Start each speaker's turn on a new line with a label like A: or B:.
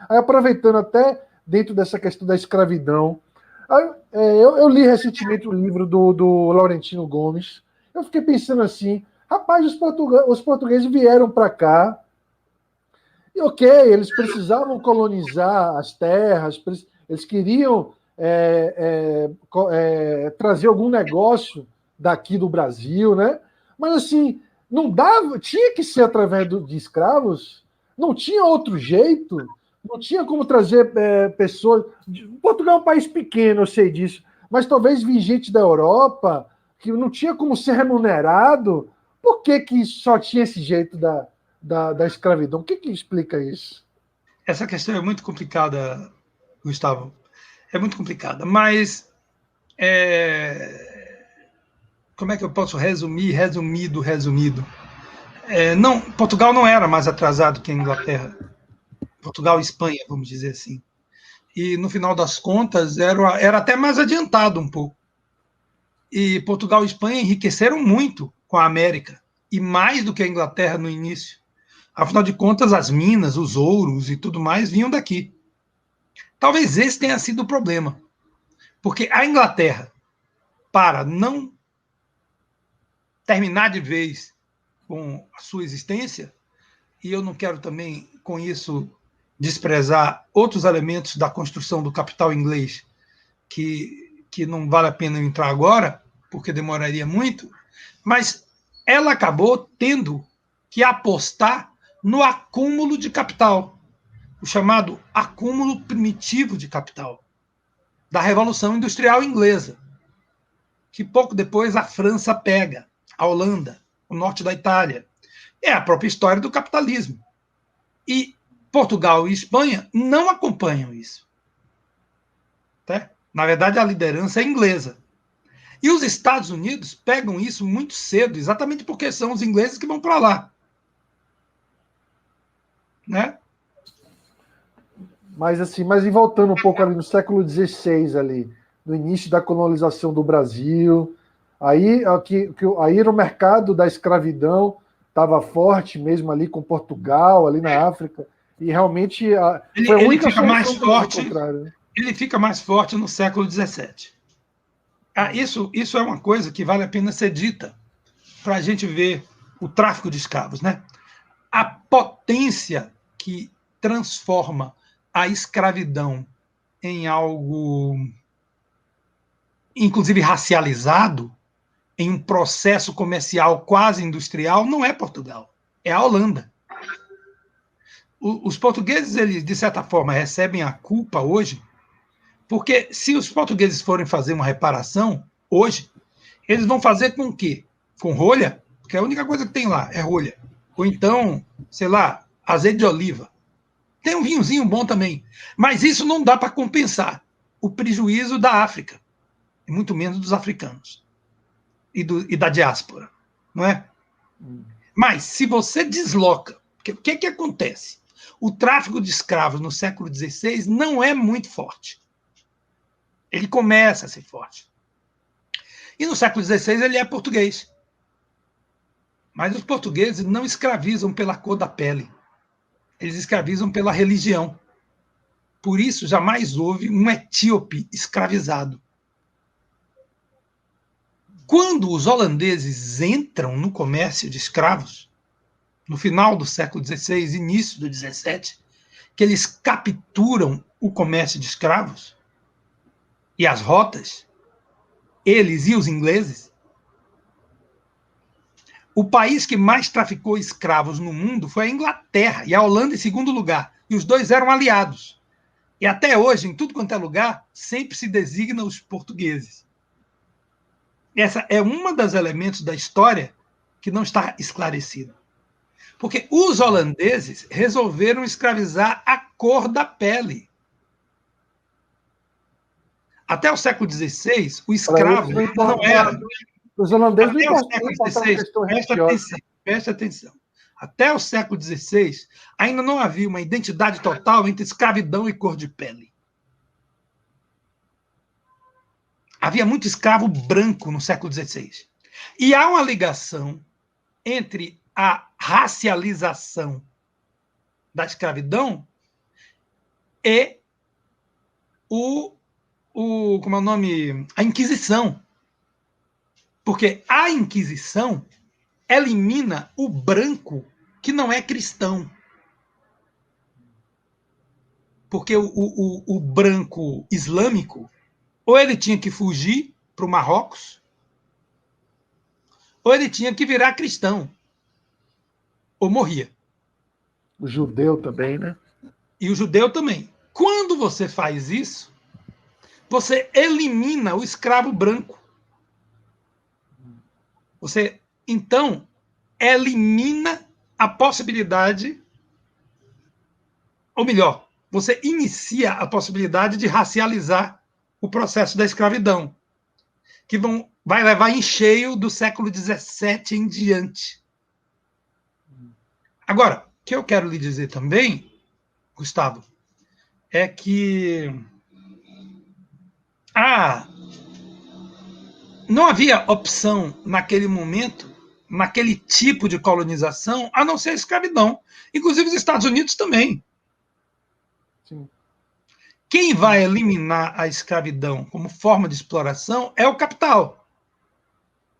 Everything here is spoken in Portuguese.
A: Aí, aproveitando até dentro dessa questão da escravidão, eu li recentemente o livro do Laurentino Gomes. Eu fiquei pensando assim, rapaz, os portugueses vieram para cá, e ok, eles precisavam colonizar as terras, eles queriam trazer algum negócio daqui do Brasil, né? Mas assim, não dava, tinha que ser através de escravos, não tinha outro jeito, não tinha como trazer pessoas. Portugal é um país pequeno, eu sei disso, mas talvez vir gente da Europa, que não tinha como ser remunerado. Por que, que só tinha esse jeito da escravidão? O que, que explica isso?
B: Essa questão é muito complicada, Gustavo. É muito complicada, mas como é que eu posso resumir, resumido? Não, Portugal não era mais atrasado que a Inglaterra. Portugal e Espanha, vamos dizer assim. E, no final das contas, era até mais adiantado um pouco. E Portugal e Espanha enriqueceram muito com a América, e mais do que a Inglaterra no início. Afinal de contas, as minas, os ouros e tudo mais vinham daqui. Talvez esse tenha sido o problema. Porque a Inglaterra, para não terminar de vez com a sua existência, e eu não quero também, com isso, desprezar outros elementos da construção do capital inglês, que não vale a pena entrar agora, porque demoraria muito, mas ela acabou tendo que apostar no acúmulo de capital, o chamado acúmulo primitivo de capital, da Revolução Industrial Inglesa, que pouco depois a França pega, a Holanda, o norte da Itália. É a própria história do capitalismo. E Portugal e Espanha não acompanham isso. Tá? Na verdade, a liderança é inglesa. E os Estados Unidos pegam isso muito cedo, exatamente porque são os ingleses que vão para lá. Né?
A: Mas assim, mas e voltando um pouco ali no século XVI, ali, no início da colonização do Brasil, aí no mercado da escravidão estava forte mesmo ali com Portugal, ali na África, e realmente foi a
B: Ele
A: única
B: fica mais
A: solução que eles
B: forte.
A: encontraram.
B: Ele fica mais forte no século XVII. Isso é uma coisa que vale a pena ser dita para a gente ver o tráfico de escravos, né? A potência que transforma a escravidão em algo, inclusive racializado, em um processo comercial quase industrial, não é Portugal, é a Holanda. Os portugueses, eles, de certa forma, recebem a culpa hoje, porque se os portugueses forem fazer uma reparação hoje, eles vão fazer com o quê? Com rolha? Porque a única coisa que tem lá é rolha. Ou então, sei lá, azeite de oliva. Tem um vinhozinho bom também. Mas isso não dá para compensar o prejuízo da África, e muito menos dos africanos e da diáspora, não é? Mas se você desloca, o que acontece? O tráfico de escravos no século XVI não é muito forte. Ele começa a ser forte. E no século XVI ele é português. Mas os portugueses não escravizam pela cor da pele. Eles escravizam pela religião. Por isso, jamais houve um etíope escravizado. Quando os holandeses entram no comércio de escravos, no final do século XVI, início do XVII, que eles capturam o comércio de escravos e as rotas, eles e os ingleses, o país que mais traficou escravos no mundo foi a Inglaterra e a Holanda em segundo lugar. E os dois eram aliados. E até hoje, em tudo quanto é lugar, sempre se designa os portugueses. Essa é uma das elementos da história que não está esclarecida. Porque os holandeses resolveram escravizar a cor da pele. Até o século XVI, o escravo não era.
A: Os holandeses
B: Até o século
A: importavam
B: XVI,
A: questão religiosa.
B: preste atenção. Até o século XVI, ainda não havia uma identidade total entre escravidão e cor de pele. Havia muito escravo branco no século XVI. E há uma ligação entre a racialização da escravidão e como é o nome? A Inquisição. Porque a Inquisição elimina o branco que não é cristão. Porque o branco islâmico, ou ele tinha que fugir para o Marrocos, ou ele tinha que virar cristão, ou morria.
A: O judeu também, né?
B: E o judeu também. Quando você faz isso, você elimina o escravo branco. Você, então, elimina a possibilidade, ou melhor, você inicia a possibilidade de racializar o processo da escravidão, que vai levar em cheio do século XVII em diante. Agora, o que eu quero lhe dizer também, Gustavo, é que não havia opção naquele momento, naquele tipo de colonização, a não ser a escravidão. Inclusive os Estados Unidos também.
A: Sim.
B: Quem vai eliminar a escravidão como forma de exploração é o capital.